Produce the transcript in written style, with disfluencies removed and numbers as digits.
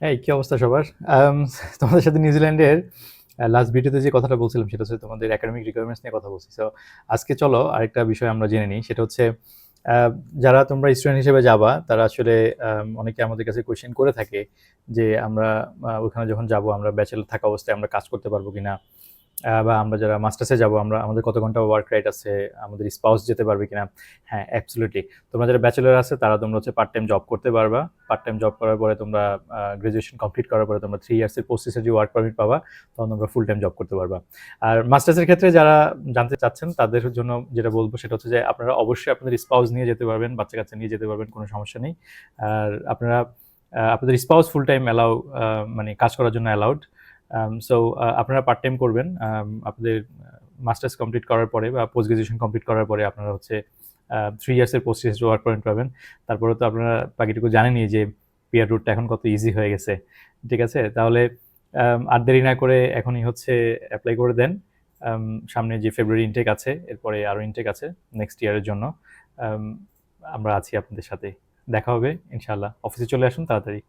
এই কি অবস্থা সবার? আম তোমাদের সাথে নিউজিল্যান্ডের লাস্ট ভিডিওতে যে কথাটা বলছিলাম সেটা হচ্ছে তোমাদের একাডেমিক রিকোয়ারমেন্টস নিয়ে কথা বলছি। সো আজকে চলো আরেকটা বিষয় আমরা জেনে নিই। সেটা হচ্ছে আ যারা তোমরা স্টুডেন্ট হিসেবে যাবা তারা আসলে অনেকে আমাদের কাছে কোয়েশ্চেন করে থাকে যে আমরা ওখানে যখন যাবো আমরা ব্যাচেলর থাকা অবস্থায় আমরা কাজ করতে পারবো কিনা? বা আমরা যারা মাস্টার্সে যাবো আমাদের কত ঘন্টা ওয়ার্ক রাইট আছে, আমাদের স্পাউস যেতে পারবে কিনা। হ্যাঁ, অ্যাবসলিউটলি। তোমরা যারা ব্যাচেলর আছে তারা তোমরা হচ্ছে পার্ট টাইম জব করতে পারবা। পার্ট টাইম জব করার পরে তোমরা গ্রাজুয়েশন কমপ্লিট করার পরে তোমরা 3 ইয়ার্সের পোস্ট যে ওয়ার্ক পারমিট পাবা, তখন তোমরা ফুল টাইম জব করতে পারবা। আর মাস্টার্সের ক্ষেত্রে যারা জানতে চাচ্ছেন তাদের জন্য যেটা বলবো সেটা হচ্ছে যে আপনারা অবশ্যই আপনাদের স্পাউস নিয়ে যেতে পারবেন, বাচ্চা কাচ্চা নিয়ে যেতে পারবেন, কোনো সমস্যা নেই। আর আপনারা আপনাদের স্পাউস ফুল টাইম মানে কাজ করার জন্য অ্যালাউড। সো আপনারা পার্ট টাইম করবেন। আপনাদের মাস্টার্স কমপ্লিট করার পরে বা পোস্ট গ্রাজুয়েশন কমপ্লিট করার পরে আপনারা হচ্ছে 3 ইয়ার্সের পোস্ট ওয়ার্ক পয়েন্ট পাবেন। তারপরে তো আপনারা বাকিটুকু জানেনই যে পিআর রুটটা এখন কত ইজি হয়ে গেছে। ঠিক আছে? তাহলে আর দেরি না করে এখনই হচ্ছে অ্যাপ্লাই করে দেন। আম সামনে যে ফেব্রুয়ারি ইনটেক আছে, এরপরে আরও ইনটেক আছে নেক্সট ইয়ারের জন্য। আম আমরা আছি আপনাদের সাথে। দেখা হবে ইনশাআল্লাহ। অফিসে চলে আসুন তাড়াতাড়ি।